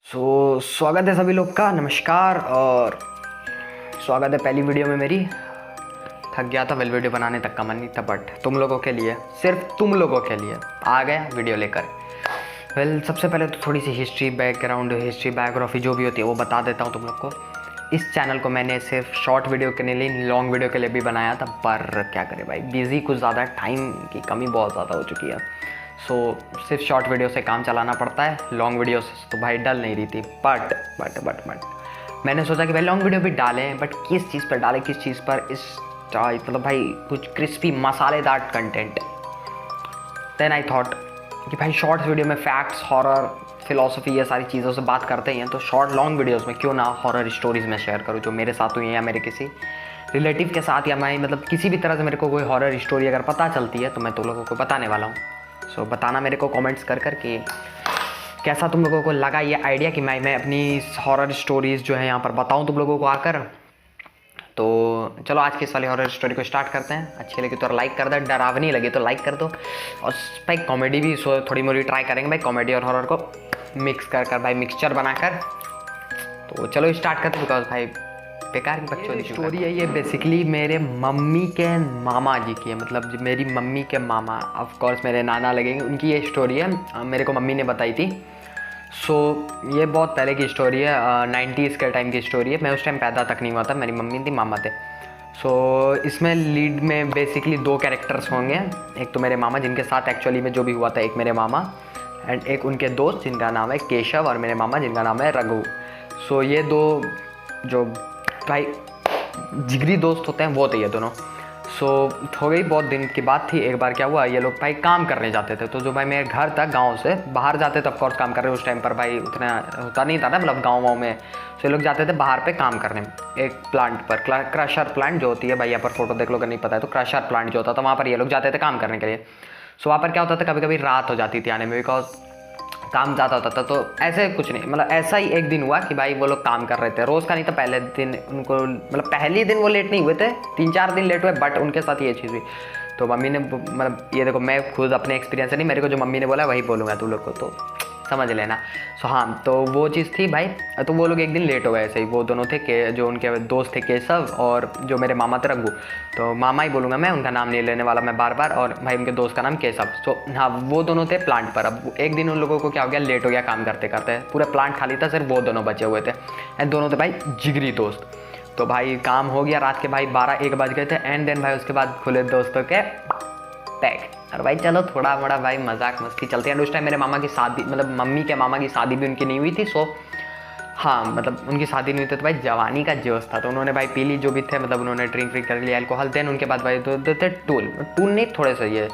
स्वागत है सभी लोग का। नमस्कार और स्वागत है पहली वीडियो में मेरी। थक गया था, वेल वीडियो बनाने तक का मन नहीं था, बट तुम लोगों के लिए, सिर्फ तुम लोगों के लिए आ गया वीडियो लेकर। सबसे पहले तो थोड़ी सी हिस्ट्री बायोग्राफी जो भी होती है वो बता देता हूँ तुम लोग को। इस चैनल को मैंने सिर्फ शॉर्ट वीडियो के लिए, लॉन्ग वीडियो के लिए भी बनाया था, पर क्या करें भाई, बिज़ी कुछ ज़्यादा, टाइम की कमी बहुत ज़्यादा हो चुकी है। सिर्फ शॉर्ट वीडियो से काम चलाना पड़ता है, लॉन्ग वीडियो से तो भाई डल नहीं रही थी। बट मैंने सोचा कि भाई लॉन्ग वीडियो भी डालें, बट किस चीज़ पर डालें, किस चीज़ पर, इस मतलब भाई कुछ क्रिस्पी मसालेदार कंटेंट। देन आई थॉट कि भाई शॉर्ट वीडियो में फैक्ट्स, हॉरर, फिलॉसफी, ये सारी चीज़ों से बात करते ही हैं, तो शॉर्ट लॉन्ग वीडियोस में क्यों ना हॉरर स्टोरीज़ में शेयर करूँ जो मेरे साथ हुई हैं, या मेरे किसी रिलेटिव के साथ, या मैं मतलब किसी भी तरह से मेरे को कोई हॉरर स्टोरी अगर पता चलती है तो मैं तुम लोगों को बताने वाला हूँ। बताना मेरे को कमेंट्स कर कि कैसा तुम लोगों को लगा ये आइडिया कि मैं अपनी हॉरर स्टोरीज़ जो है यहाँ पर बताऊँ तुम लोगों को आकर। तो चलो आज की इस वाली हॉरर स्टोरी को स्टार्ट करते हैं। अच्छी लगी तो लाइक कर दो, डरावनी लगी तो लाइक कर दो, और भाई कॉमेडी भी थोड़ी मोड़ी ट्राई करेंगे भाई, कॉमेडी और हॉरर को मिक्स कर भाई, मिक्सचर बनाकर। तो चलो स्टार्ट करते हैं, बिकॉज भाई बेकार की बकचोदी स्टोरी है ये। बेसिकली मेरे मम्मी के मामा जी की है, मतलब मेरी मम्मी के मामा, ऑफ कोर्स मेरे नाना लगेंगे, उनकी ये स्टोरी है, मेरे को मम्मी ने बताई थी। ये बहुत पहले की स्टोरी है, 90s के टाइम की स्टोरी है। मैं उस टाइम पैदा तक नहीं हुआ था, मेरी मम्मी थी, मामा थे। इसमें लीड में बेसिकली दो कैरेक्टर्स होंगे। एक तो मेरे मामा जिनके साथ एक्चुअली में जो भी हुआ था, एक मेरे मामा एंड एक उनके दोस्त जिनका नाम है केशव, और मेरे मामा जिनका नाम है रघु। ये दो जो भाई जिगरी दोस्त होते हैं वो थे ये दोनों। हो गई बहुत दिन की बात थी। एक बार क्या हुआ, ये लोग भाई काम करने जाते थे, तो जो भाई मेरे घर तक गांव से बाहर जाते थे, ऑफकोर्स काम कर रहे, उस टाइम पर भाई उतना होता नहीं था ना, मतलब गाँव में। ये लोग जाते थे बाहर पे काम करने, एक प्लांट पर, क्रशर प्लांट जो होती है भाई, यहाँ पर फोटो देख लो अगर नहीं पता है तो, क्रशर प्लांट जो होता था वहाँ पर ये लोग जाते थे काम करने के लिए। वहाँ पर क्या होता था, कभी कभी रात हो जाती थी आने में, बिकॉज काम ज़्यादा होता था। तो ऐसे कुछ नहीं, मतलब ऐसा ही एक दिन हुआ कि भाई वो लोग काम कर रहे थे, रोज़ का नहीं था, पहले दिन उनको, मतलब पहले दिन वो लेट नहीं हुए थे, 3-4 दिन लेट हुए, बट उनके साथ ये चीज़ हुई। तो मम्मी ने, मतलब ये देखो मैं खुद अपने एक्सपीरियंस से नहीं, मेरे को जो मम्मी ने बोला वही बोलूँगा तुम लोग को, तो समझ लेना। हाँ, तो वो चीज़ थी भाई। तो वो लोग एक दिन लेट हो गए ऐसे ही, वो दोनों थे के जो उनके दोस्त थे केशव, और जो मेरे मामा थे रघु। तो मामा ही बोलूँगा मैं, उनका नाम नहीं लेने वाला मैं बार बार, और भाई उनके दोस्त का नाम केशव। हाँ, वो दोनों थे प्लांट पर। अब एक दिन उन लोगों को क्या हो गया, लेट हो गया काम करते करते, पूरा प्लांट खाली था, सिर्फ वो दोनों बचे हुए थे, एंड दोनों थे भाई जिगरी दोस्त। तो भाई काम हो गया, रात के भाई 12-1 बज गए थे, एंड देन भाई उसके बाद खुले दोस्तों के पैक। और भाई चलो थोड़ा मोड़ा भाई मजाक मस्ती चलती है। उस टाइम मेरे मामा की शादी, मतलब मम्मी के मामा की शादी भी उनकी नहीं हुई थी। हाँ, मतलब उनकी शादी नहीं हुई थी, तो भाई जवानी का जोश था, तो उन्होंने भाई पी ली जो भी थे, मतलब उन्होंने ड्रिंक कर लिया अल्कोहल। देन उनके बाद भाई दो थे टूल नहीं, थोड़े से ये।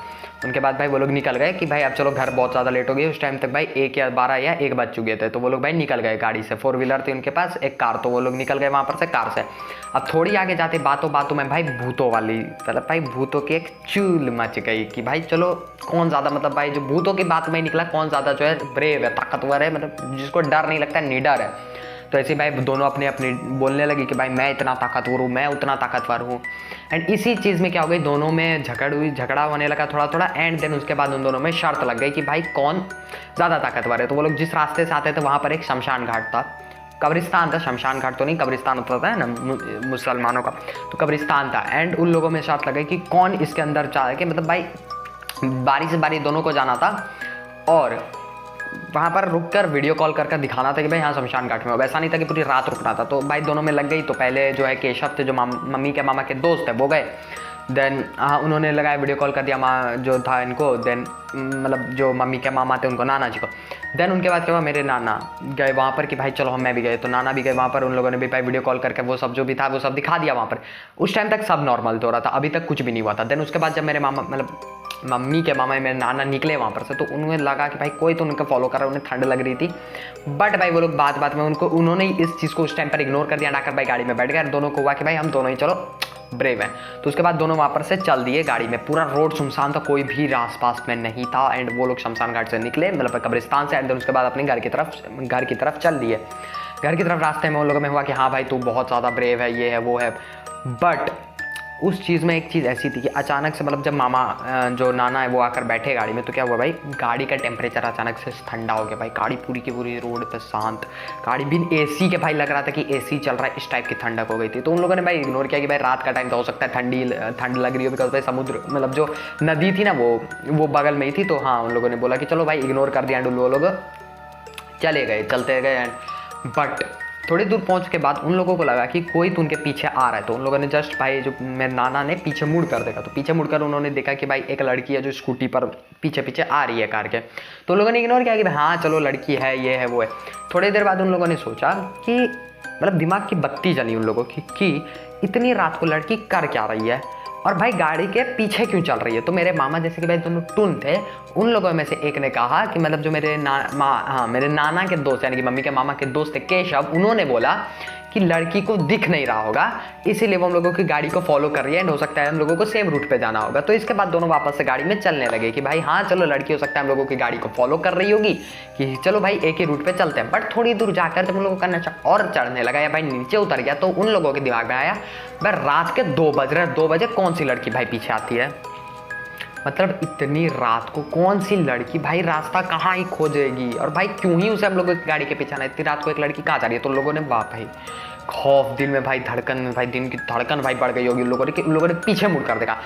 उनके बाद भाई वो लोग निकल गए कि भाई अब चलो, घर बहुत ज़्यादा लेट हो गई। उस टाइम तक भाई 1 बज चुके थे, तो वो लोग भाई निकल गए गाड़ी से, 4 व्हीलर थी उनके पास, एक कार, तो वो लोग निकल गए वहाँ पर से कार से। अब थोड़ी आगे जाते बातों में भाई भूतों वाली, मतलब भाई भूतों की एक चूल मच गई कि भाई चलो कौन ज़्यादा, मतलब भाई जो भूतों की बात में निकला, कौन ज़्यादा जो है ब्रेव है, ताकतवर है, मतलब जिसको डर नहीं लगता, निडर है। तो ऐसे भाई दोनों अपने अपने बोलने लगी कि भाई मैं इतना ताकतवर हूँ, मैं उतना ताकतवर हूँ। एंड इसी चीज़ में क्या हो गई, दोनों में झगड़ा होने लगा थोड़ा थोड़ा। एंड देन उसके बाद उन दोनों में शर्त लग गई कि भाई कौन ज़्यादा ताकतवर है। तो वो लोग जिस रास्ते से आते थे वहाँ पर एक शमशान घाट था, कब्रिस्तान था, शमशान घाट तो नहीं, कब्रिस्तान होता था ना मुसलमानों का, तो कब्रिस्तान था। एंड उन लोगों में शर्त लग गई कि कौन इसके अंदर चाहे कि, मतलब भाई बारी से बारी दोनों को जाना था, और वहाँ पर रुककर वीडियो कॉल कर दिखाना था कि भाई हाँ शमशान घाट में हो। वैसा नहीं था कि पूरी रात रुकना था। तो भाई दोनों में लग गई। तो पहले जो है केशव थे, जो मम्मी के मामा के दोस्त है, वो गए। देन हाँ, उन्होंने लगाया वीडियो कॉल कर दिया माँ जो था इनको, देन मतलब जो मम्मी के मामा थे उनको, नाना जी को। देन उनके बाद क्या हुआ, मेरे नाना गए वहाँ पर कि भाई चलो मैं भी गए, तो नाना भी गए वहाँ पर। उन लोगों ने भी भाई वीडियो कॉल करके वो सब जो भी था वो सब दिखा दिया वहाँ पर। उस टाइम तक सब नॉर्मल हो रहा था, अभी तक कुछ भी नहीं हुआ था। देन उसके बाद जब मेरे मामा, मतलब मम्मी के मामा, मेरे नाना निकले वहाँ पर से, तो उन्हें लगा कि भाई कोई तो उनको फॉलो कर रहा है, उन्हें ठंड लग रही थी। बट भाई वो लोग बात में उन्होंने इस चीज़ को उस टाइम पर इग्नोर कर दिया, डाकर भाई गाड़ी में बैठ गए। दोनों को हुआ कि भाई हम दोनों ही चलो ब्रेव हैं। तो उसके बाद दोनों वहाँ पर से चल दिए गाड़ी में। पूरा रोड सुनसान था, कोई भी आसपास में नहीं था। एंड वो लोग शमशान घाट से निकले, मतलब कब्रिस्तान से। एंड उसके बाद अपने घर की तरफ चल दिए। घर की तरफ रास्ते में उन लोगों में हुआ कि हाँ भाई तू बहुत ज़्यादा ब्रेव है, ये है वो है। बट उस चीज़ में एक चीज़ ऐसी थी कि अचानक से मतलब जब मामा जो नाना है वो आकर बैठे गाड़ी में, तो क्या हुआ भाई, गाड़ी का टेम्परेचर अचानक से ठंडा हो गया भाई। गाड़ी पूरी की पूरी रोड पे शांत, गाड़ी बिन एसी के भाई लग रहा था कि एसी चल रहा है, इस टाइप की ठंडक हो गई थी। तो उन लोगों ने भाई इग्नोर किया कि भाई रात का टाइम तो हो सकता है ठंड लग रही हो, बिकॉज भाई समुद्र मतलब जो नदी थी ना वो बगल में ही थी। तो हाँ, उन लोगों ने बोला कि चलो भाई इग्नोर कर दिया एंड वो लोग चले गए, चलते गए। एंड बट थोड़ी दूर पहुंच के बाद उन लोगों को लगा कि कोई तो उनके पीछे आ रहा है। तो उन लोगों ने जस्ट भाई जो मेरे नाना ने पीछे मुड़ कर देखा, तो पीछे मुड़कर उन्होंने देखा कि भाई एक लड़की है जो स्कूटी पर पीछे पीछे आ रही है कार के। तो उन लोगों ने इग्नोर किया कि भाई हाँ चलो लड़की है, ये है वो है। थोड़ी देर बाद उन लोगों ने सोचा कि मतलब दिमाग की बत्ती जली उन लोगों की कि इतनी रात को लड़की कर क्या रही है और भाई गाड़ी के पीछे क्यों चल रही है। तो मेरे मामा जैसे कि भाई दोनों टुन थे, उन लोगों में से एक ने कहा कि मतलब जो मेरे मेरे नाना के दोस्त यानी कि मम्मी के मामा के दोस्त थे केशव, उन्होंने बोला कि लड़की को दिख नहीं रहा होगा, इसीलिए वो हम लोगों की गाड़ी को फॉलो कर रही है एंड हो सकता है हम लोगों को सेम रूट पे जाना होगा। तो इसके बाद दोनों वापस से गाड़ी में चलने लगे कि भाई हाँ चलो लड़की हो सकता है हम लोगों की गाड़ी को फॉलो कर रही होगी, कि चलो भाई एक ही रूट पे चलते हैं। बट थोड़ी दूर जाकर जब उन लोगों का नशा और चढ़ने लगा या भाई नीचे उतर गया, तो उन लोगों के दिमाग में आया भाई रात के 2 बज रहे, 2 बजे कौन सी लड़की भाई पीछे आती है, मतलब इतनी रात को कौन सी लड़की भाई रास्ता कहाँ ही खोजेगी, और भाई क्यों ही उसे हम लोगों की गाड़ी के पीछे आना, इतनी रात को एक लड़की कहाँ जा रही है। तो लोगों ने वाह भाई खौफ दिल में भाई, धड़कन में भाई, दिन की धड़कन भाई बढ़ गई होगी उन लोगों ने पीछे मुड़कर देखा।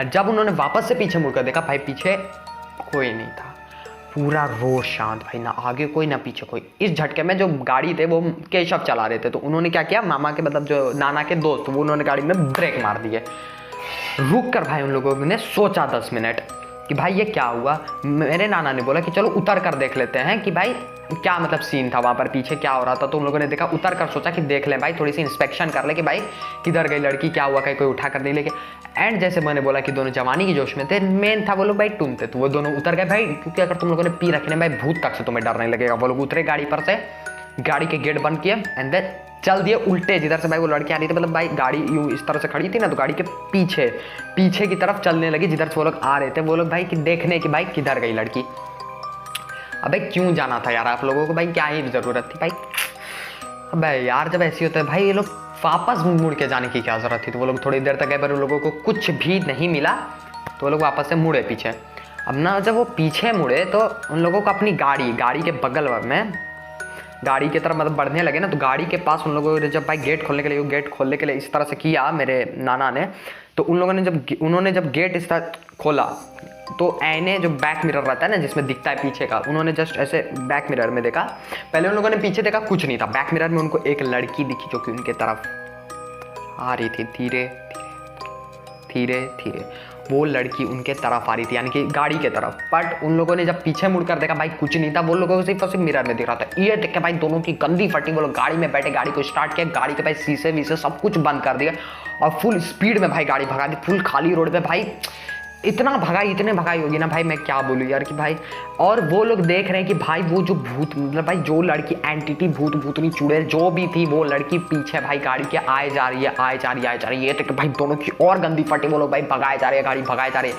जब उन्होंने वापस से पीछे मुड़कर देखा भाई पीछे कोई नहीं था, पूरा रोड शांत भाई, ना आगे कोई ना पीछे कोई। इस झटके में जो गाड़ी थे वो केशव चला रहे थे, तो उन्होंने क्या किया, मामा के मतलब जो नाना के दोस्त वो उन्होंने गाड़ी में ब्रेक मार दिए। रुक कर भाई उन लोगों ने सोचा 10 मिनट कि भाई ये क्या हुआ। मेरे नाना ने बोला कि चलो उतर कर देख लेते हैं कि भाई क्या मतलब सीन था वहाँ पर, पीछे क्या हो रहा था। तो उन लोगों ने देखा, उतर कर सोचा कि देख लें भाई, थोड़ी सी इंस्पेक्शन कर ले कि भाई किधर गई लड़की, क्या हुआ, कहीं कोई उठा कर नहीं लेके। एंड जैसे मैंने बोला कि दोनों जवानी की जोश में थे, मेन था वो लोग भाई टून थे, तो वो दोनों उतर गए भाई, क्योंकि अगर तुम लोगों ने पी रखने भाई भूत तक से तुम्हें डर नहीं लगेगा। वो लोग उतरे गाड़ी पर से, गाड़ी के गेट बंद किए एंड देन चल दिए उल्टे जिधर से भाई वो लड़की आ रही थी। मतलब भाई गाड़ी यूं इस तरह से खड़ी थी ना, तो गाड़ी के पीछे की तरफ चलने लगी जिधर से वो लोग आ रहे थे। वो लोग भाई कि देखने की भाई किधर गई लड़की। अबे क्यों जाना था यार आप लोगों को, भाई क्या ही जरूरत थी भाई। अबे यार जब ऐसी होता है भाई, ये लोग वापस मुड़ के जाने की क्या जरूरत थी। तो वो लोग थोड़ी देर तक गए पर उन लोगों को कुछ भी नहीं मिला, तो वो लोग वापस से मुड़े पीछे। अब ना जब वो पीछे मुड़े तो उन लोगों को अपनी गाड़ी के बगल में गाड़ी की तरफ मतलब बढ़ने लगे ना, तो गाड़ी के पास उन लोगों ने जब भाई गेट खोलने के लिए इस तरह से किया मेरे नाना ने। तो उन लोगों ने उन्होंने जब गेट इस तरह खोला, तो ऐने जो बैक मिरर रहता है ना जिसमें दिखता है पीछे का, उन्होंने जस्ट ऐसे बैक मिरर में देखा। पहले उन लोगों ने पीछे देखा, कुछ नहीं था। बैक मिरर में उनको एक लड़की दिखी जो कि उनके तरफ आ रही थी, धीरे धीरे वो लड़की उनके तरफ आ रही थी, यानी कि गाड़ी के तरफ। बट उन लोगों ने जब पीछे मुड़कर देखा भाई कुछ नहीं था, वो लोगों को सिर्फ और सिर्फ मिरर में दिख रहा था। ये देख के भाई दोनों की गंदी फटी, वो लोग गाड़ी में बैठे, गाड़ी को स्टार्ट किया, गाड़ी के भाई शीशे वीशे सब कुछ बंद कर दिया और फुल स्पीड में भाई गाड़ी भगा दी, फुल खाली रोड पे भाई। इतने भगाई होगी ना भाई, मैं क्या बोलूँ यार कि भाई। और वो लोग देख रहे हैं कि भाई वो जो भूत मतलब भाई जो लड़की एंटिटी भूतनी चुड़ैल जो भी थी, वो लड़की पीछे भाई गाड़ी के आए जा रही है। ये तो भाई दोनों की और गंदी फटी, वो लोग भाई भगाए जा रहे हैं, गाड़ी भगाए जा रहे हैं।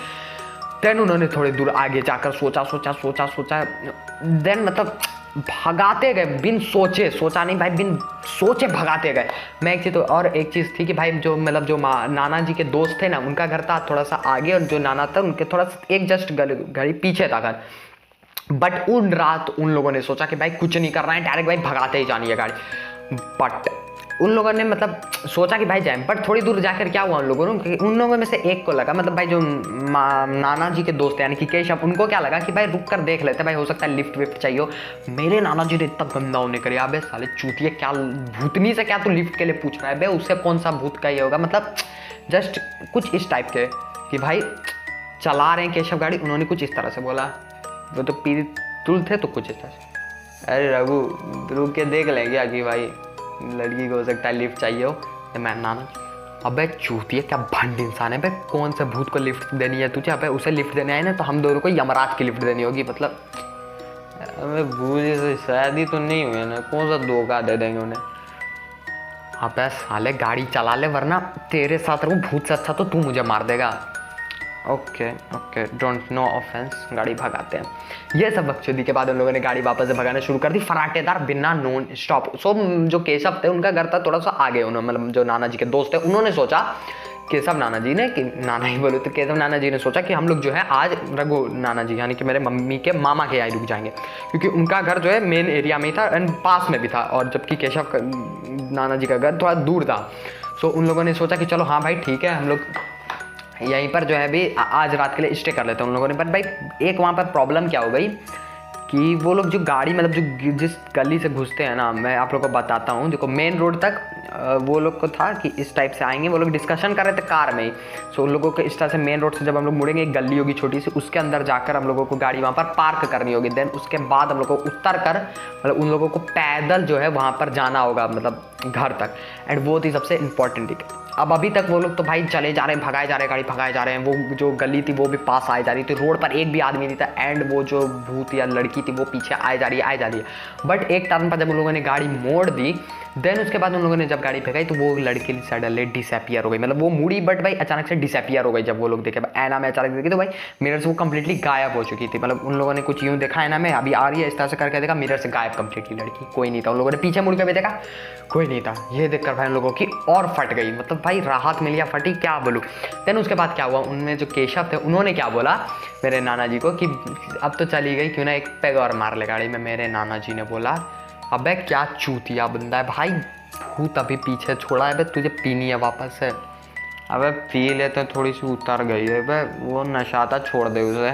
देन उन्होंने थोड़ी दूर आगे जाकर सोचा देन मतलब भगाते गए बिन सोचे भगाते गए। मैं एक चीज़ थी कि भाई जो मतलब जो नाना जी के दोस्त थे ना, उनका घर था थोड़ा सा आगे और जो नाना था उनके थोड़ा सा एक जस्ट घड़ी पीछे था घर। बट उन रात उन लोगों ने सोचा कि भाई कुछ नहीं करना है, डायरेक्ट भाई भगाते ही जानी है गाड़ी। बट उन लोगों ने मतलब सोचा कि भाई जाए, बट थोड़ी दूर जाकर क्या हुआ उन लोगों में से एक को लगा, मतलब भाई जो नाना जी के दोस्त यानी कि केशव, उनको क्या लगा कि भाई रुक कर देख लेते, भाई हो सकता है लिफ्ट विफ्ट चाहिए हो। मेरे नाना जी ने इतना गंदा होने करे, अबे साले चूतिए, क्या भूतनी से क्या तू लिफ्ट के लिए पूछ रहा है बे, उससे कौन सा भूत का ये होगा। मतलब जस्ट कुछ इस टाइप के कि भाई चला रहे हैं केशव गाड़ी, उन्होंने कुछ इस तरह से बोला, वो तो पीरी तुल थे, तो कुछ इस तरह से, अरे रघु रुक के देख लेंगे कि भाई लड़की को हो सकता है लिफ्ट चाहिए हो। तो मैं नाना, अबे चूतिया क्या भंड इंसान है बे, कौन से भूत को लिफ्ट देनी है तुझे, अबे उसे लिफ्ट देने आए ना तो हम दोनों को यमराज की लिफ्ट देनी होगी। मतलब अबे भूत से शादी तो नहीं हुई ना, कौन सा धोखा दे देंगे उन्हें। अबे साले गाड़ी चला ले वरना तेरे साथ रहूँ, भूत से अच्छा तो तू मुझे मार देगा। ओके डोंट नो ऑफेंस, गाड़ी भगाते हैं। ये सब बकचोदी के बाद उन लोगों ने गाड़ी वापस से भगाना शुरू कर दी, फराटेदार बिना नॉन स्टॉप। सो जो केशव थे उनका घर था थोड़ा सा आगे, उन्होंने मतलब जो नाना जी के दोस्त थे उन्होंने सोचा केशव नाना जी ने, कि नाना ही बोलो तो केशव नाना जी ने सोचा कि हम लोग जो है आज रघु नाना जी यानी कि मेरे मम्मी के मामा के यहाँ रुक जाएंगे, क्योंकि उनका घर जो है मेन एरिया में ही था एंड पास में भी था, और जबकि केशव नाना जी का घर थोड़ा दूर था। सो उन लोगों ने सोचा कि चलो हाँ भाई ठीक है, हम लोग यहीं पर जो है भी आज रात के लिए स्टे कर लेते हैं उन लोगों ने। बट भाई एक वहाँ पर प्रॉब्लम क्या हो गई कि वो लोग जो गाड़ी मतलब जो जिस गली से घुसते हैं ना, मैं आप लोग को बताता हूँ, देखो मेन रोड तक वो लोग को था कि इस टाइप से आएंगे, वो लोग डिस्कशन कर रहे थे कार में ही। सो उन लोगों को इस तरह से मेन रोड से जब हम लोग मुड़ेंगे, एक गली होगी छोटी सी, उसके अंदर जाकर हम लोगों को गाड़ी वहाँ पर पार्क करनी होगी। देन उसके बाद हम लोग को उतर कर मतलब उन लोगों को पैदल जो है वहाँ पर जाना होगा मतलब घर तक, एंड वो थी सबसे इंपॉर्टेंट थी। अब अभी तक वो लोग तो भाई चले जा रहे हैं, भगाए जा रहे हैं, गाड़ी भगाए जा रहे हैं, वो जो गली थी वो भी पास आए जा रही थी, रोड पर एक भी आदमी नहीं था, एंड वो जो भूत या लड़की थी वो पीछे आए जा रही है। बट एक टर्न पर जब उन लोगों ने गाड़ी मोड़ दी, देन उसके बाद उन लोगों ने जब गाड़ी भगाई तो वो लड़की सडनली डिसअपियर हो गई, मतलब वो मुड़ी बट भाई अचानक से डिसअपियर हो गई। जब वो लोग देखे ऐना में अचानक देखी तो भाई मिरर से वो कंप्लीटली गायब हो चुकी थी, मतलब उन लोगों ने कुछ यूँ देखा ऐना में अभी आ रही है इस तरह से करके देखा, मिरर से गायब कंप्लीटली लड़की, कोई नहीं था। उन लोगों ने पीछे मुड़ के भी देखा, कोई नहीं था। ये देखकर भाई उन लोगों की और फट गई, मतलब भाई राहत मिली या फटी क्या बोलूँ। देन उसके बाद क्या हुआ, उनमें जो केशव थे उन्होंने क्या बोला मेरे नाना जी को कि अब तो चली गई, क्यों ना एक पैग और मार ले गाड़ी में। मेरे नाना जी ने बोला अबे क्या चूतिया बंदा है भाई, भूत अभी पीछे छोड़ा है बे, तुझे पीनी है वापस से, अबे पी लेते थोड़ी सी उतर गई है बे, वो नशा था छोड़ दे उसे,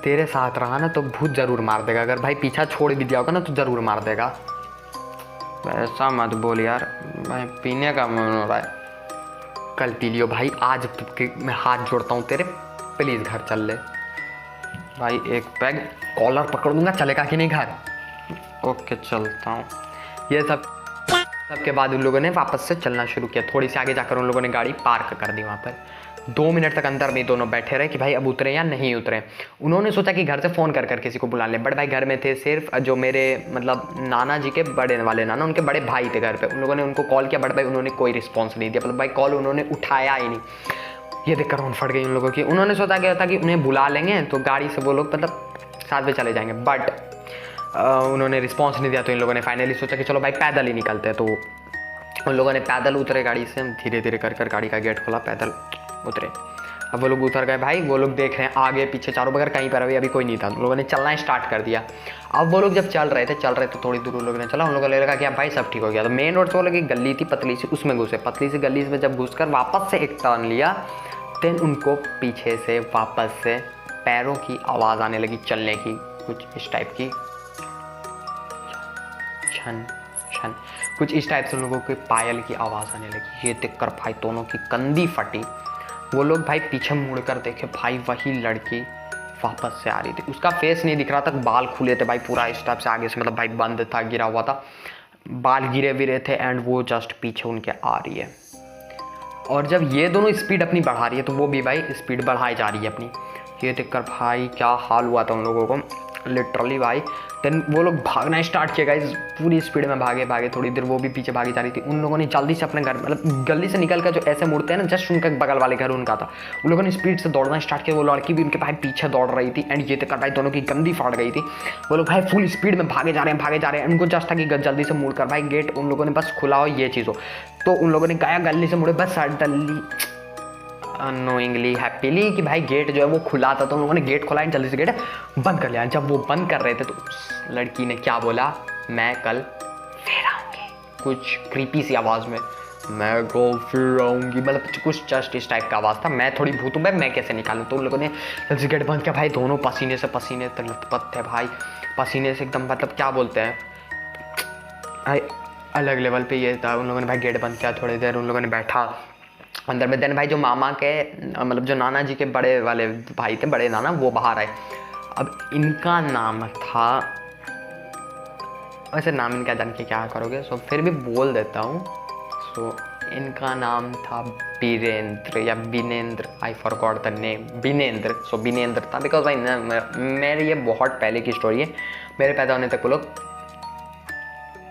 तेरे साथ रहा ना तो भूत जरूर मार देगा, अगर भाई पीछा छोड़ भी दिया होगा ना तो जरूर मार देगा। ऐसा मत बोल यार, भाई पीने का मन हो रहा है, कल पी लियो भाई, आज मैं हाथ जोड़ता हूँ तेरे, प्लीज़ घर चल ले भाई, एक पैग कॉलर पकड़ लूँगा, चलेगा कि नहीं घर, ओके चलता हूँ। ये सबके बाद उन लोगों ने वापस से चलना शुरू किया। थोड़ी सी आगे जाकर उन लोगों ने गाड़ी पार्क कर दी वहाँ पर। 2 मिनट तक अंदर में दोनों बैठे रहे कि भाई अब उतरे या नहीं उतरे। उन्होंने सोचा कि घर से फ़ोन कर किसी को बुला लें, बट भाई घर में थे सिर्फ जो मेरे मतलब नाना जी के बड़े वाले नाना, उनके बड़े भाई थे घर पर। उन लोगों ने उनको कॉल किया, बट भाई उन्होंने कोई रिस्पॉन्स नहीं दिया, मतलब भाई कॉल उन्होंने उठाया ही नहीं। ये देखकर उन फट गई उन लोगों की। उन्होंने सोचा क्या था कि उन्हें बुला लेंगे तो गाड़ी से वो लोग मतलब साथ में चले जाएंगे, बट उन्होंने रिस्पॉन्स नहीं दिया। तो इन लोगों ने फाइनली सोचा कि चलो भाई पैदल ही निकलते हैं। तो उन लोगों ने पैदल उतरे गाड़ी से, धीरे धीरे कर गाड़ी का गेट खोला, पैदल उतरे। अब वो लोग उतर गए भाई, वो लोग देख रहे हैं आगे पीछे चारों बगैर, कहीं पर अभी कोई नहीं था। उन लोगों ने चलना स्टार्ट कर दिया। अब वो लोग जब चल रहे थे थोड़ी दूर उन लोगों ने चला, उन लोगों ने लगा कि अब भाई सब ठीक हो गया। तो मेन रोड से वो लोग एक गली थी पतली सी, उसमें घुसे। पतली सी गली में जब घुस कर वापस से एक टर्न लिया, देन उनको पीछे से वापस से पैरों की आवाज़ आने लगी, चलने की, कुछ इस टाइप की, छन छन, कुछ इस टाइप से लोगों के पायल की आवाज़ आने लगी। ये देखकर भाई दोनों की कंधी फटी। वो लोग भाई पीछे मुड़कर देखे, भाई वही लड़की वापस से आ रही थी। उसका फेस नहीं दिख रहा था, बाल खुले थे भाई पूरा इस टाइप से आगे से, मतलब भाई बंद था, गिरा हुआ था, बाल गिरे विरे थे, एंड वो जस्ट पीछे उनके आ रही है। और जब ये दोनों स्पीड अपनी बढ़ा रही है तो वो भी भाई स्पीड बढ़ाई जा रही है अपनी। ये देखकर भाई क्या हाल हुआ था उन लोगों को, लिटरली भाई। देन वो लोग भागना स्टार्ट किया गाइस, पूरी स्पीड में भागे। थोड़ी देर वो भी पीछे भागी जा रही थी। उन लोगों ने जल्दी से अपने घर मतलब गली से निकल कर जो ऐसे मुड़ते हैं ना, जस्ट उनका बगल वाले घर उनका था, उन लोगों ने स्पीड से दौड़ना स्टार्ट किया। वो लड़की भी उनके भाई पीछे दौड़ रही थी, एंड ये देखकर भाई दोनों की गंदी फाड़ गई थी। वो लोग भाई फुल स्पीड में भागे जा रहे हैं। उनको जस्ट था कि जल्दी से मुड़कर भाई गेट उन लोगों ने बस खुला हो, ये चीज़ हो। तो उन लोगों ने गया गली से मुड़े, बस सडनली अनोइंगली हैप्पीली कि भाई गेट जो है वो खुला था। तो उन लोगों ने गेट खोला, जल्दी से गेट बंद कर लिया। जब वो बंद कर रहे थे तो उस लड़की ने क्या बोला, मैं कल फिर आऊँगी, कुछ क्रीपी सी आवाज़ में, मैं कल फिर आऊँगी, मतलब कुछ जस्ट इस टाइप का आवाज़ था। मैं थोड़ी भूत हूँ, मैं कैसे निकालूँ। तो उन लोगों ने जल्दी से गेट बंद किया। भाई दोनों पसीने से लथपथ थे भाई, पसीने से एकदम, मतलब क्या बोलते हैं भाई अलग लेवल पे ये था। उन लोगों ने भाई गेट बंद किया, थोड़ी देर उन लोगों ने बैठा अंदर में। देन भाई जो मामा के मतलब जो नाना जी के बड़े वाले भाई थे, बड़े नाना, वो बाहर आए। अब इनका नाम था, वैसे नाम इनका जान के क्या करोगे, सो फिर भी बोल देता हूँ। सो इनका नाम था बीरेंद्र या बिनेंद्र, आई फॉरगॉट द नेम, बिनेंद्र। सो बिनेंद्र था, बिकॉज भाई मेरी ये बहुत पहले की स्टोरी है, मेरे पैदा होने तक वो लोग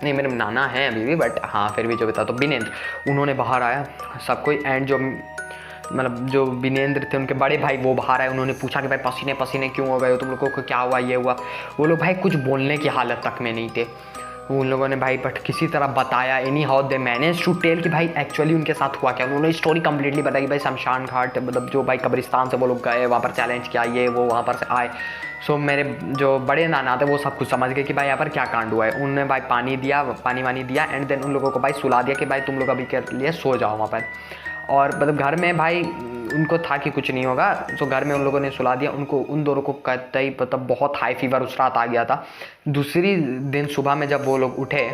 नहीं, मेरे नाना हैं अभी भी, बट हाँ फिर भी जो बता। तो बिनेंद्र, उन्होंने बाहर आया सब कोई, एंड जो मतलब जो बिनेंद्र थे उनके बड़े भाई वो बाहर आए। उन्होंने पूछा कि भाई पसीने क्यों हो गए हो, तुम लोगों को क्या हुआ, ये हुआ। वो लोग भाई कुछ बोलने की हालत तक में नहीं थे। उन लोगों ने भाई बट किसी तरह बताया, anyhow they manage to tell कि भाई एक्चुअली उनके साथ हुआ क्या। उन्होंने स्टोरी कंप्लीटली बताई कि भाई शमशान घाट मतलब जो भाई कब्रिस्तान से वो लोग गए, वहाँ पर चैलेंज किया, ये वो वहाँ पर से आए। सो मेरे जो बड़े नाना थे वो सब कुछ समझ गए कि भाई यहाँ पर क्या कांड हुआ है। उन्होंने भाई पानी दिया, पानी वानी दिया एंड देन उन लोगों को भाई सुला दिया कि भाई तुम लोग अभी के लिए सो जाओ वहाँ पर। और मतलब घर में भाई उनको था कि कुछ नहीं होगा, तो घर में उन लोगों ने सुला दिया उनको। उन दोनों को कतई मतलब बहुत हाई फीवर उस रात आ गया था। दूसरी दिन सुबह में जब वो लोग उठे,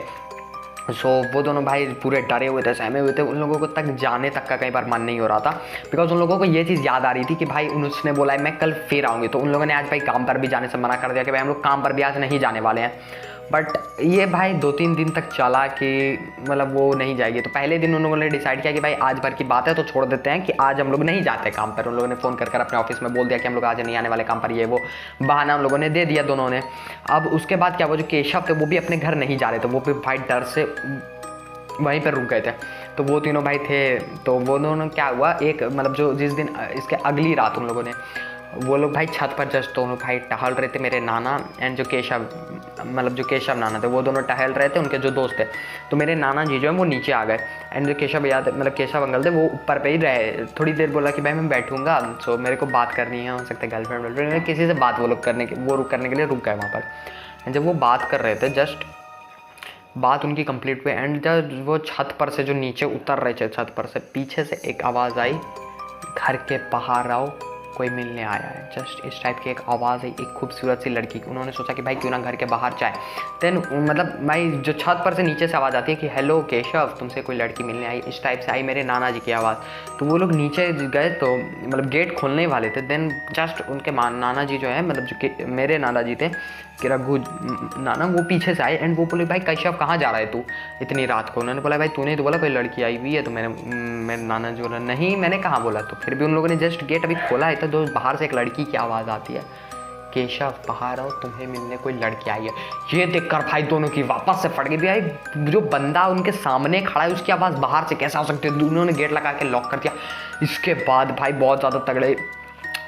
सो वो दोनों भाई पूरे डरे हुए थे, सहमे हुए थे। उन लोगों को तक जाने तक का कई बार मन नहीं हो रहा था, बिकॉज उन लोगों को ये चीज़ याद आ रही थी कि भाई उसने बोला है मैं कल फिर आऊँगी। तो उन लोगों ने आज भाई काम पर भी जाने से मना कर दिया कि भाई हम लोग काम पर भी आज नहीं जाने वाले हैं। बट ये भाई 2-3 दिन तक चला कि मतलब वो नहीं जाएगी। तो पहले दिन उन लोगों ने डिसाइड किया कि भाई आज भर की बात है तो छोड़ देते हैं कि आज हम लोग नहीं जाते काम पर। उन लोगों ने फ़ोन कर अपने ऑफिस में बोल दिया कि हम लोग आज नहीं आने वाले काम पर, ये वो बहाना हम लोगों ने दे दिया दोनों ने। अब उसके बाद क्या हुआ, जो केशव थे वो भी अपने घर नहीं जा रहे थे, वो भी भाई डर से वहीं पर रुक गए थे। तो वो तीनों भाई थे, तो वो दोनों क्या हुआ, एक मतलब जो जिस दिन इसके अगली रात उन लोगों ने वो लोग भाई छत पर जस्ट दोनों भाई टहल रहे थे, मेरे नाना एंड जो केशव मतलब जो केशव नाना थे वो दोनों टहल रहे थे, उनके जो दोस्त थे। तो मेरे नाना जी जो है वो नीचे आ गए एंड जो केशव याद मतलब केशव अंकल थे वो ऊपर पे ही रहे। थोड़ी देर बोला कि भाई मैं बैठूंगा, सो मेरे को बात करनी है, हो सकता है गर्लफ्रेंड किसी से बात वो लोग करने के लिए रुक गए वहाँ पर। एंड जब वो बात कर रहे थे, जस्ट बात उनकी कंप्लीट हुई एंड जब वो छत पर से जो नीचे उतर रहे थे छत पर से, पीछे से एक आवाज़ आई, घर के बाहर आओ कोई मिलने आया है। जस्ट इस टाइप की एक आवाज़ आई, एक खूबसूरत सी लड़की की। उन्होंने सोचा कि भाई क्यों ना घर के बाहर जाए। देन मतलब भाई जो छत पर से नीचे से आवाज़ आती है कि हेलो केशव, तुमसे कोई लड़की मिलने आई, इस टाइप से आई मेरे नाना जी की आवाज़। तो वो लोग नीचे गए तो मतलब गेट खोलने ही वाले थे। देन जस्ट उनके नाना जी जो है मतलब जो मेरे नाना जी थे कि रघु नाना, वो पीछे से आए एंड वो बोले भाई केशव कहाँ जा रहा है तू इतनी रात को। उन्होंने बोला भाई तूने तो बोला कोई लड़की आई हुई है। तो मेरे नाना जी बोला नहीं मैंने कहाँ बोला। तो फिर भी उन लोगों ने जस्ट गेट अभी खोला है तो जो बाहर से एक लड़की की आवाज़ आती है, केशव बाहर आओ तुम्हें मिलने कोई लड़की आई है। ये देखकर भाई दोनों की वापस से फट गई। भाई जो बंदा उनके सामने खड़ा है उसकी आवाज़ बाहर से कैसे आ सकती है। उन्होंने गेट लगा के लॉक कर दिया। इसके बाद भाई बहुत ज़्यादा तगड़े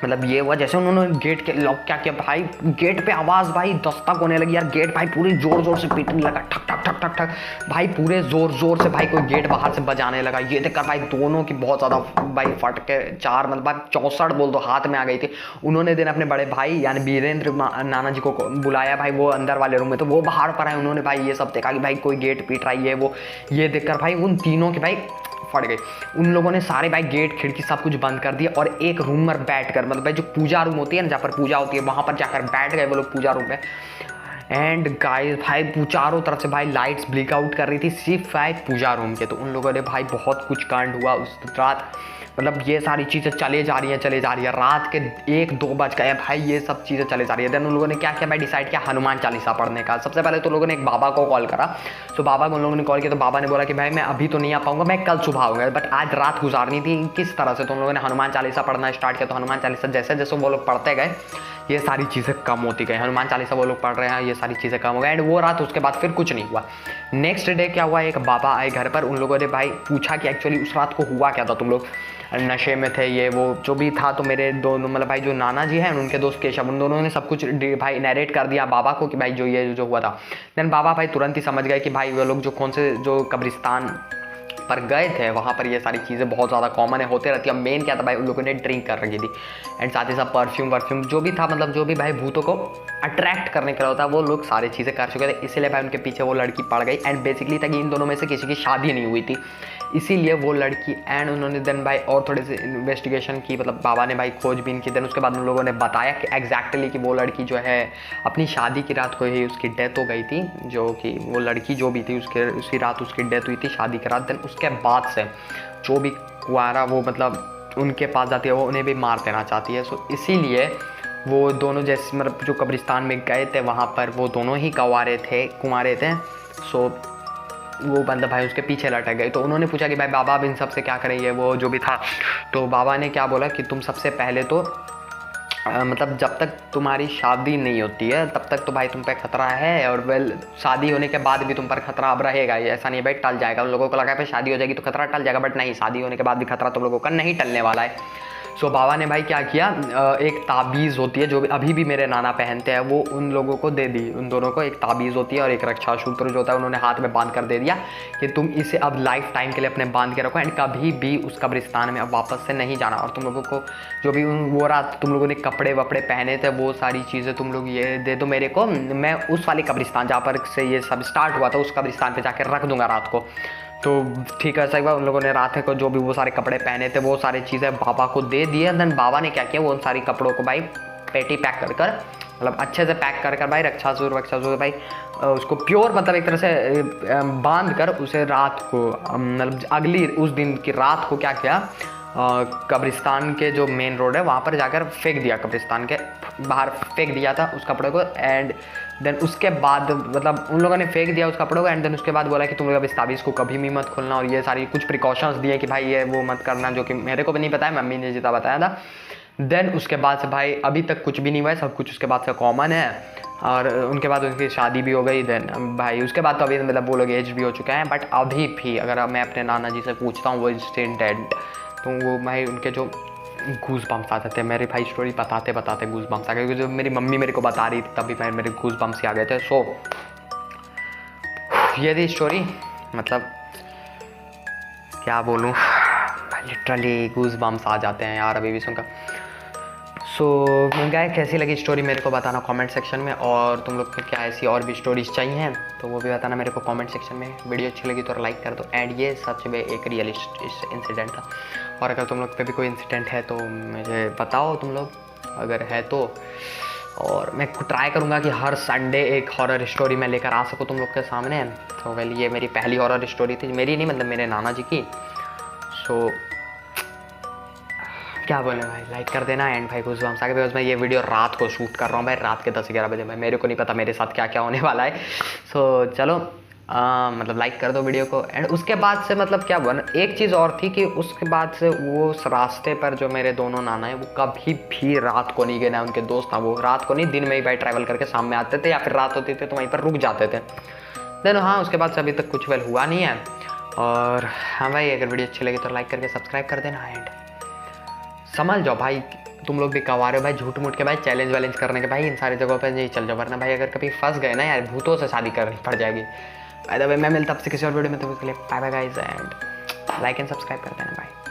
मतलब ये हुआ जैसे उन्होंने गेट के लॉक क्या किया, भाई गेट पे आवाज़ भाई दस्तक होने लगी यार। गेट भाई पूरी ज़ोर ज़ोर से पीटने लगा, ठक ठक ठक ठक ठक भाई पूरे ज़ोर ज़ोर से भाई कोई गेट बाहर से बजाने लगा। ये देखकर भाई दोनों की बहुत ज़्यादा भाई फट के चार मतलब 64 बोल दो हाथ में आ गई थी। उन्होंने दिन अपने बड़े भाई यानी वीरेंद्र नाना जी को बुलाया भाई, वो अंदर वाले रूम में, तो वो बाहर पर आए। उन्होंने भाई ये सब देखा कि भाई कोई गेट पीट रहा है वो। ये देखकर भाई उन तीनों की भाई फट गई। उन लोगों ने सारे भाई गेट खिड़की सब कुछ बंद कर दिया और एक रूम में बैठकर मतलब भाई जो पूजा रूम होती है ना जहाँ पर पूजा होती है वहाँ पर जाकर बैठ गए वो लोग पूजा रूम में। एंड गाइस भाई चारों तरफ से भाई लाइट्स ब्लिक आउट कर रही थी सिर्फ भाई पूजा रूम के। तो उन लोगों ने भाई बहुत कुछ कांड हुआ उस रात। मतलब ये सारी चीज़ें चले जा रही हैं रात के 1-2 बज गए भाई, ये सब चीज़ें चले जा रही है। देन उन लोगों ने क्या किया भाई, डिसाइड किया हनुमान चालीसा पढ़ने का। सबसे पहले तो लोगों ने एक बाबा को कॉल करा। तो बाबा को उन लोगों ने कॉल किया तो बाबा ने बोला कि भाई मैं अभी तो नहीं आ पाऊंगा, मैं कल सुबह आऊँगा, बट आज रात गुजारनी थी किस तरह से। तो उन लोगों ने हनुमान चालीसा पढ़ना स्टार्ट किया। तो हनुमान चालीसा जैसे जैसे वो लोग पढ़ते गए ये सारी चीज़ें कम होती गई। हनुमान चालीसा वो लोग पढ़ रहे हैं, ये सारी चीज़ें कम हो गई। एंड वो रात उसके बाद फिर कुछ नहीं हुआ। नेक्स्ट डे क्या हुआ, एक बाबा आए घर पर। उन लोगों ने भाई पूछा कि एक्चुअली उस रात को हुआ क्या था, तुम लोग नशे में थे ये वो जो भी था। तो मेरे दोनों मतलब भाई जो नाना जी हैं उनके दोस्त केशव, उन दोनों ने सब कुछ भाई नरेट कर दिया बाबा को कि भाई जो ये जो हुआ था। देन बाबा भाई तुरंत ही समझ गए कि भाई वो लोग जो कौन से जो कब्रिस्तान पर गए थे वहाँ पर ये सारी चीज़ें बहुत ज़्यादा कॉमन है, होते रहती है। मेन क्या था भाई उन लोगों ने ड्रिंक कर रखी थी एंड साथ ही साथ परफ्यूम जो भी था, मतलब जो भी भाई भूतों को अट्रैक्ट करने का होता है वो लोग सारी चीज़ें कर चुके थे। इसीलिए भाई उनके पीछे वो लड़की पड़ गई। एंड बेसिकली था कि इन दोनों में से किसी की शादी नहीं हुई थी, इसीलिए वो लड़की। एंड उन्होंने देन भाई और थोड़े से इन्वेस्टिगेशन की, मतलब बाबा ने भाई खोजबीन की। देन उसके बाद उन लोगों ने बताया कि एग्जैक्टली कि वो लड़की जो है अपनी शादी की रात को ही उसकी डेथ हो गई थी। जो कि वो लड़की जो भी थी उसी रात उसकी डेथ हुई थी शादी की रात। देन उसके बाद से जो भी कुंवारा वो मतलब उनके पास जाती है वो उन्हें भी मार देना चाहती है। सो इसीलिए वो दोनों जैसे मतलब जो कब्रिस्तान में गए थे वहाँ पर वो दोनों ही कुंवारे थे। सो वो बंदा भाई उसके पीछे लटक गई। तो उन्होंने पूछा कि भाई बाबा अब इन सब से क्या करेंगे वो जो भी था। तो बाबा ने क्या बोला कि तुम सबसे पहले तो मतलब जब तक तुम्हारी शादी नहीं होती है तब तक तो भाई तुम पे खतरा है। और वेल शादी होने के बाद भी तुम पर खतरा अब रहेगा, ऐसा नहीं भाई टल जाएगा। उन लोगों को लगा भाई शादी हो जाएगी तो खतरा टल जाएगा, बट नहीं, शादी होने के बाद भी खतरा तुम लोगों का नहीं टलने वाला है। सो बाबा ने भाई क्या किया, एक ताबीज़ होती है जो अभी भी मेरे नाना पहनते हैं, वो उन लोगों को दे दी। उन दोनों को एक ताबीज़ होती है और एक रक्षा सूत्र जो होता है उन्होंने हाथ में बांध कर दे दिया कि तुम इसे अब लाइफ टाइम के लिए अपने बांध के रखो एंड कभी भी उस कब्रिस्तान में अब वापस से नहीं जाना। और तुम लोगों को जो भी वो रात तुम लोगों ने कपड़े वपड़े पहने थे वो सारी चीज़ें तुम लोग ये दे दो मेरे को, मैं उस वाले कब्रिस्तान जहाँ पर से ये सब स्टार्ट हुआ था उस कब्रिस्तान पर जाकर रख दूँगा रात को। तो ठीक है, सही बात। उन लोगों ने रात को जो भी वो सारे कपड़े पहने थे वो सारी चीज़ें बाबा को दे दिए। देन बाबा ने क्या किया, वो उन सारी कपड़ों को भाई पेटी पैक कर कर, मतलब अच्छे से पैक कर कर भाई रक्षासूत्र भाई उसको प्योर मतलब एक तरह से बांध कर उसे रात को मतलब अगली उस दिन की रात को क्या किया, कब्रिस्तान के जो मेन रोड है वहाँ पर जाकर फेंक दिया, कब्रिस्तान के बाहर फेंक दिया था उस कपड़े को। एंड देन उसके बाद मतलब उन लोगों ने फेंक दिया उस कपड़ों को। एंड देन उसके बाद बोला कि तुम लोग अब इस ताबीज़ को कभी भी मत खोलना और ये सारी कुछ प्रिकॉशंस दिए कि भाई ये वो मत करना, जो कि मेरे को भी नहीं पता है, मम्मी ने जितना बताया था। देन उसके बाद से भाई अभी तक कुछ भी नहीं हुआ है, सब कुछ उसके बाद से कॉमन है। और उनके बाद उनकी शादी भी हो गई। देन भाई उसके बाद तो अभी मतलब वो लोग एज भी हो चुके हैं, बट अभी भी अगर मैं अपने नाना जी से पूछता हूँ वो स्टिल डेड, तो वो भाई उनके जो गूज बम्स आ जाते हैं। मेरे भाई स्टोरी बताते बताते गूज बम्स आ गए, क्योंकि जो मेरी मम्मी मेरे को बता रही थी तभी मेरे गूज बम्स आ गए थे। सो ये थी स्टोरी, मतलब क्या बोलूँ, लिटरली गूज बम्स आ जाते हैं यार अभी भी सुनकर। सो गाइस कैसी लगी स्टोरी मेरे को बताना कमेंट सेक्शन में, और तुम लोग को क्या ऐसी और भी स्टोरीज चाहिए तो वो भी बताना मेरे को कमेंट सेक्शन में। वीडियो अच्छी लगी तो लाइक कर दो। एंड ये सच में एक रियल इंसिडेंट था, और अगर तुम लोग पे भी कोई इंसिडेंट है तो मुझे बताओ तुम लोग, अगर है तो। और मैं ट्राई करूँगा कि हर संडे एक हॉरर स्टोरी मैं लेकर आ सकूँ तुम लोग के सामने। तो वेल ये मेरी पहली हॉरर स्टोरी थी, मेरी नहीं मतलब मेरे नाना जी की। सो क्या बोले भाई, लाइक कर देना। एंड भाई कुछ आगे बिकॉज मैं ये वीडियो रात को शूट कर रहा हूँ भाई, रात के 10-11 बजे। मेरे को नहीं पता मेरे साथ क्या क्या होने वाला है। सो चलो मतलब लाइक कर दो वीडियो को। एंड उसके बाद से मतलब क्या बन, एक चीज़ और थी कि उसके बाद से वो उस रास्ते पर जो मेरे दोनों नाना है वो कभी भी रात को नहीं गए ना, उनके दोस्त ना वो रात को नहीं दिन में ही भाई ट्रैवल करके सामने आते थे, या फिर रात होती थी तो वहीं पर रुक जाते थे। देन हाँ उसके बाद से अभी तक कुछ वेल हुआ नहीं है। और हाँ भाई अगर वीडियो अच्छी लगी तो लाइक करके सब्सक्राइब कर देना। एंड समझ जाओ भाई तुम लोग भी कवा रहे हो भाई झूठ मूठ के भाई चैलेंज वैलेंज करने के भाई, इन सारी जगहों पे नहीं चल जाओ, वरना भाई अगर कभी फंस गए ना यार भूतों से शादी करनी पड़ जाएगी। बाय द वे मैं मिलता आपसे किसी और वीडियो में, तो उसके लिए bye bye guys and like and subscribe कर देना। बाय।